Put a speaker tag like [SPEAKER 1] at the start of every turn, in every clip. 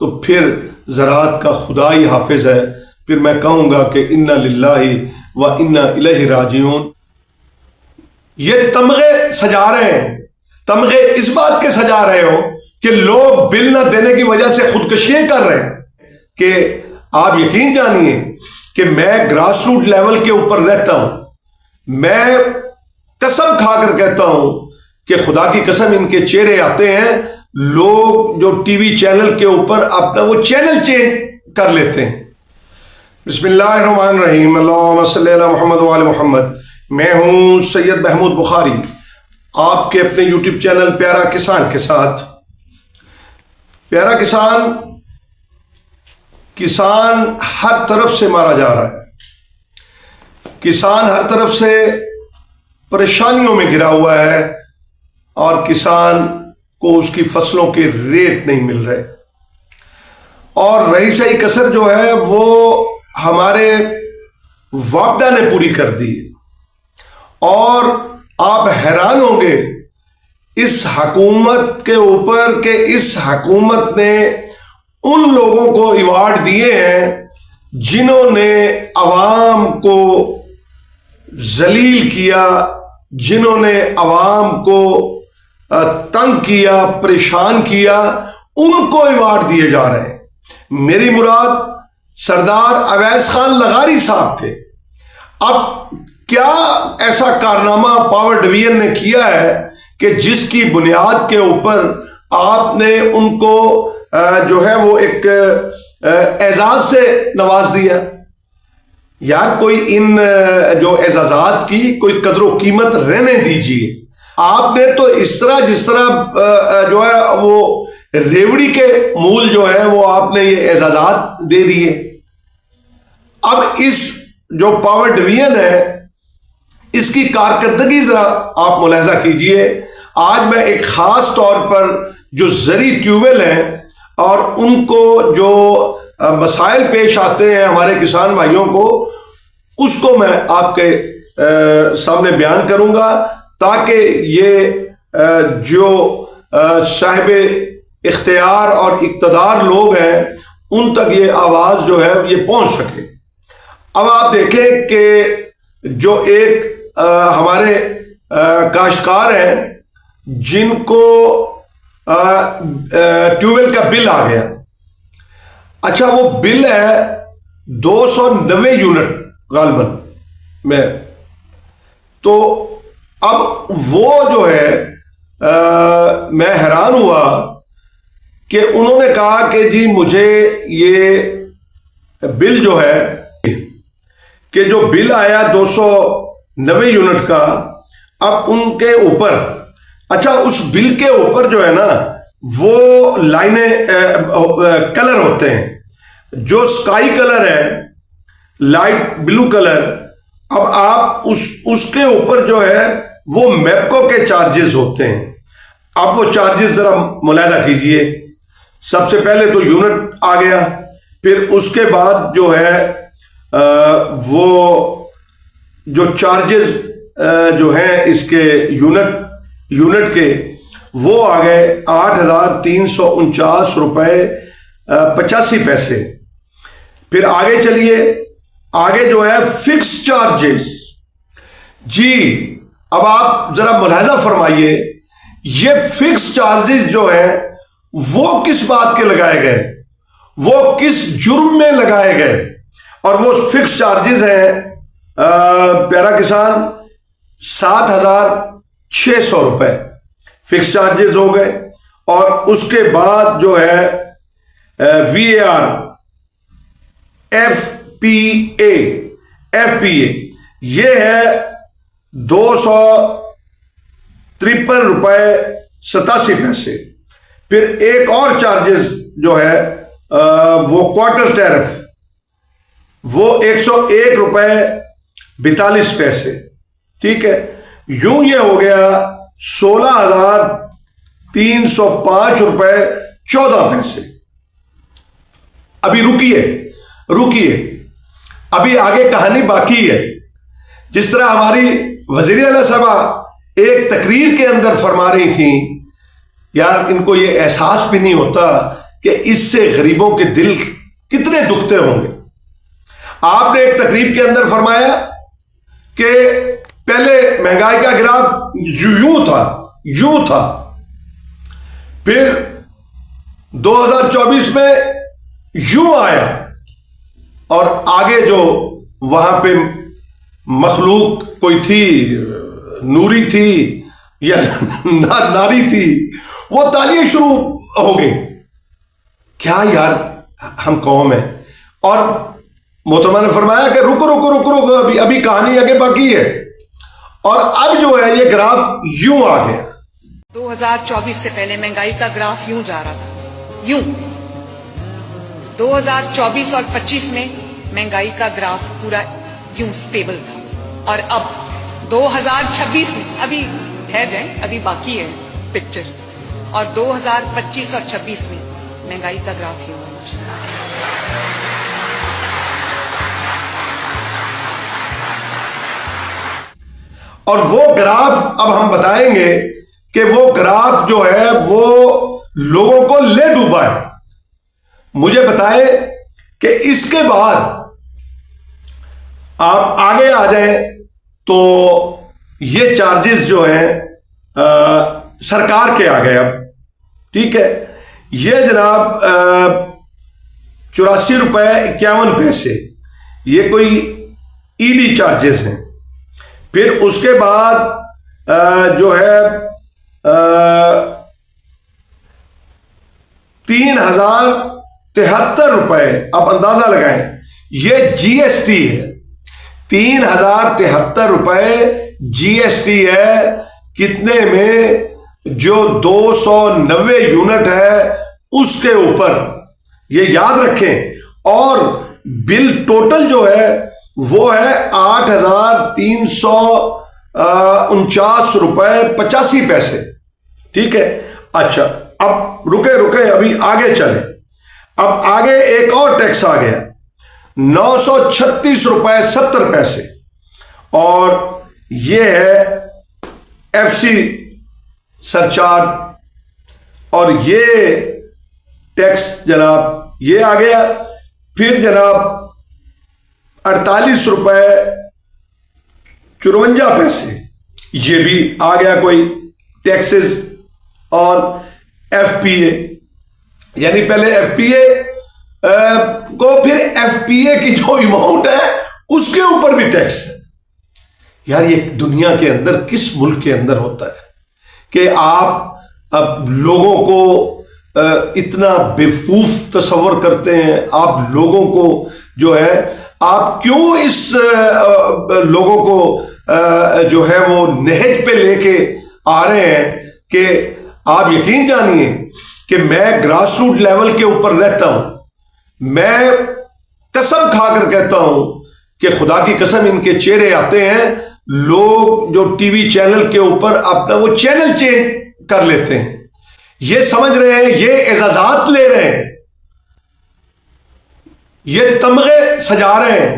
[SPEAKER 1] تو پھر زراعت کا خدا ہی حافظ ہے. پھر میں کہوں گا کہ انا للہ و انا الیہ راجعون. یہ تمغے سجا رہے ہیں، تمغے اس بات کے سجا رہے ہو کہ لوگ بل نہ دینے کی وجہ سے خودکشیاں کر رہے ہیں. کہ آپ یقین جانیے کہ میں گراس روٹ لیول کے اوپر رہتا ہوں. میں قسم کھا کر کہتا ہوں کہ خدا کی قسم ان کے چہرے آتے ہیں، لوگ جو ٹی وی چینل کے اوپر اپنا وہ چینل چینج کر لیتے ہیں. بسم اللہ الرحمن الرحیم. اللہم صلی علی محمد و آل محمد. میں ہوں سید محمود بخاری، آپ کے اپنے یوٹیوب چینل پیارا کسان کے ساتھ. پیارا کسان، کسان ہر طرف سے مارا جا رہا ہے. کسان ہر طرف سے پریشانیوں میں گرا ہوا ہے اور کسان کو اس کی فصلوں کے ریٹ نہیں مل رہے. اور رہی سہی کسر جو ہے وہ ہمارے وابڈا نے پوری کر دی. اور آپ حیران ہوں گے اس حکومت کے اوپر کہ اس حکومت نے ان لوگوں کو ایوارڈ دیے ہیں جنہوں نے عوام کو ذلیل کیا، جنہوں نے عوام کو تنگ کیا، پریشان کیا، ان کو ایوارڈ دیے جا رہے ہیں. میری مراد سردار اویس خان لغاری صاحب کے. اب کیا ایسا کارنامہ پاور ڈویژن نے کیا ہے کہ جس کی بنیاد کے اوپر آپ نے ان کو جو ہے وہ ایک اعزاز سے نواز دیا؟ یار کوئی ان جو اعزازات کی کوئی قدر و قیمت رہنے دیجیے. آپ نے تو اس طرح جس طرح جو ہے وہ ریوڑی کے مول جو ہے وہ آپ نے یہ اعزازات دے دیے. اب اس جو پاور ڈویژن ہے اس کی کارکردگی ذرا آپ ملاحظہ کیجئے. آج میں ایک خاص طور پر جو زرعی ٹیوبویل ہیں اور ان کو جو مسائل پیش آتے ہیں ہمارے کسان بھائیوں کو، اس کو میں آپ کے سامنے بیان کروں گا تاکہ یہ جو صاحب اختیار اور اقتدار لوگ ہیں ان تک یہ آواز جو ہے یہ پہنچ سکے. اب آپ دیکھیں کہ جو ایک ہمارے کاشتکار ہیں جن کو ٹیوبویل کا بل آ گیا. اچھا وہ بل ہے 290 یونٹ غالباً میں. تو اب وہ جو ہے میں حیران ہوا کہ انہوں نے کہا کہ جی مجھے یہ بل جو ہے کہ جو بل آیا 290 یونٹ کا، اب ان کے اوپر اچھا اس بل کے اوپر جو ہے نا وہ لائنیں کلر ہوتے ہیں. جو سکائی کلر ہے، لائٹ بلو کلر، اب آپ اس کے اوپر جو ہے وہ میپکو کے چارجز ہوتے ہیں. آپ وہ چارجز ذرا ملاحظہ کیجئے. سب سے پہلے تو یونٹ آ گیا، پھر اس کے بعد جو ہے وہ جو چارجز جو ہیں اس کے یونٹ کے وہ آ گئے 8,349 روپے 85 پیسے. پھر آگے چلیے، آگے جو ہے فکس چارجز. جی اب آپ ذرا ملاحظہ فرمائیے یہ فکس چارجز جو ہیں وہ کس بات کے لگائے گئے، وہ کس جرم میں لگائے گئے. اور وہ فکس چارجز ہیں پیارا کسان 7,600 روپے فکس چارجز ہو گئے. اور اس کے بعد جو ہے وی اے آر، ایف پی اے یہ ہے 253 روپے 87 پیسے. پھر ایک اور چارجز جو ہے وہ کوارٹر ٹیرف، وہ 101 روپے 42 پیسے. ٹھیک ہے، یوں یہ ہو گیا 16,305 روپے 14 پیسے. ابھی رکیے ابھی آگے کہانی باقی ہے. جس طرح ہماری وزیر اعلیٰ صاحبہ ایک تقریر کے اندر فرما رہی تھیں، یار ان کو یہ احساس بھی نہیں ہوتا کہ اس سے غریبوں کے دل کتنے دکھتے ہوں گے. آپ نے ایک تقریب کے اندر فرمایا کہ پہلے مہنگائی کا گراف یوں تھا پھر 2024 میں یوں آیا اور آگے جو وہاں پہ مخلوق کوئی تھی، نوری تھی یا ناری تھی، وہ تالیاں شروع ہو گئی. کیا یار ہم قوم ہیں. اور محترمہ نے فرمایا کہ رکو ابھی کہانی آگے باقی ہے. اور اب جو ہے یہ گراف یوں آ گیا.
[SPEAKER 2] 2024 سے پہلے مہنگائی کا گراف یوں جا رہا تھا، یوں. 2024 اور 25 میں مہنگائی کا گراف پورا یوں سٹیبل تھا. اور اب 2026 میں ابھی ٹھہر جائیں، ابھی باقی ہے پکچر. اور 2025 اور 26 میں مہنگائی کا گراف یوں ہونا شروع.
[SPEAKER 1] اور وہ گراف اب ہم بتائیں گے کہ وہ گراف جو ہے وہ لوگوں کو لے ڈوبا ہے. مجھے بتائے کہ اس کے بعد آپ آگے آ جائیں تو یہ چارجز جو ہیں سرکار کے آ گئے اب. ٹھیک ہے، یہ جناب 84 روپے 51 پیسے یہ کوئی ای ڈی چارجز ہیں. پھر اس کے بعد جو ہے 3073 روپے. اب اندازہ لگائیں، یہ جی ایس ٹی ہے. 3073 روپے جی ایس ٹی ہے. کتنے میں؟ جو 290 یونٹ ہے اس کے اوپر، یہ یاد رکھیں. اور بل ٹوٹل جو ہے وہ ہے 8349 روپے 85 پیسے. ٹھیک ہے. اچھا اب رکے ابھی آگے چلیں. اب آگے ایک اور ٹیکس آ گیا 936 روپے 70 پیسے. اور یہ ہے ایف سی سرچارج. اور یہ ٹیکس جناب یہ آ گیا. پھر جناب 48 روپے 54 پیسے یہ بھی آ گیا کوئی ٹیکسز. اور ایف پی اے، یعنی پہلے ایف پی اے کو، پھر ایف پی اے کی جو اماؤنٹ ہے اس کے اوپر بھی ٹیکس ہے. یار یہ دنیا کے اندر کس ملک کے اندر ہوتا ہے کہ آپ اب لوگوں کو اتنا بیوقوف تصور کرتے ہیں. آپ لوگوں کو جو ہے آپ کیوں اس لوگوں کو جو ہے وہ نہج پہ لے کے آ رہے ہیں کہ آپ یقین جانیے کہ میں گراس روٹ لیول کے اوپر رہتا ہوں. میں قسم کھا کر کہتا ہوں کہ خدا کی قسم ان کے چہرے آتے ہیں. لوگ جو ٹی وی چینل کے اوپر اپنا وہ چینل چینج کر لیتے ہیں. یہ سمجھ رہے ہیں یہ اعزازات لے رہے ہیں، یہ تمغے سجا رہے ہیں.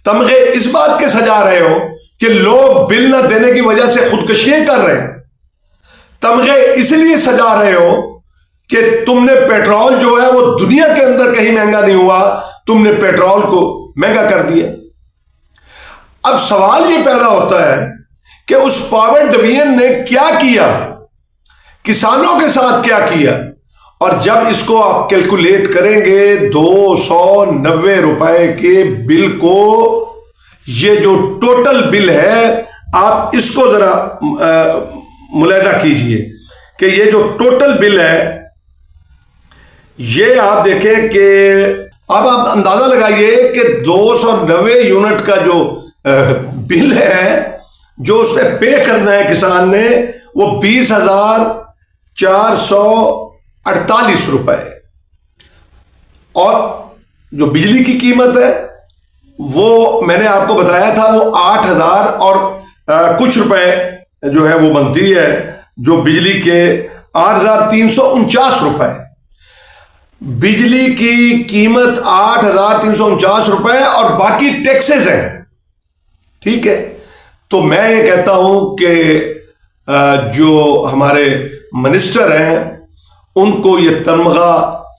[SPEAKER 1] تمغے اس بات کے سجا رہے ہو کہ لوگ بل نہ دینے کی وجہ سے خودکشیاں کر رہے ہیں. تمغے اس لیے سجا رہے ہو کہ تم نے پیٹرول جو ہے وہ دنیا کے اندر کہیں مہنگا نہیں ہوا، تم نے پیٹرول کو مہنگا کر دیا. اب سوال یہ پیدا ہوتا ہے کہ اس پاور ڈویژن نے کیا کیا، کسانوں کے ساتھ کیا کیا. اور جب اس کو آپ کیلکولیٹ کریں گے 290 روپے کے بل کو، یہ جو ٹوٹل بل ہے آپ اس کو ذرا ملاحظہ کیجئے کہ یہ جو ٹوٹل بل ہے یہ آپ دیکھیں کہ اب آپ اندازہ لگائیے کہ 290 یونٹ کا جو بل ہے جو اس نے پے کرنا ہے کسان نے، وہ 20,448 روپے. اور جو بجلی کی قیمت ہے وہ میں نے آپ کو بتایا تھا وہ 8,000 اور کچھ روپے جو ہے وہ بنتی ہے، جو بجلی کے 8,349 روپے. بجلی کی قیمت 8,349 روپے اور باقی ٹیکسز ہیں. ٹھیک ہے. تو میں یہ کہتا ہوں کہ جو ہمارے منسٹر ہیں ان کو یہ تمغہ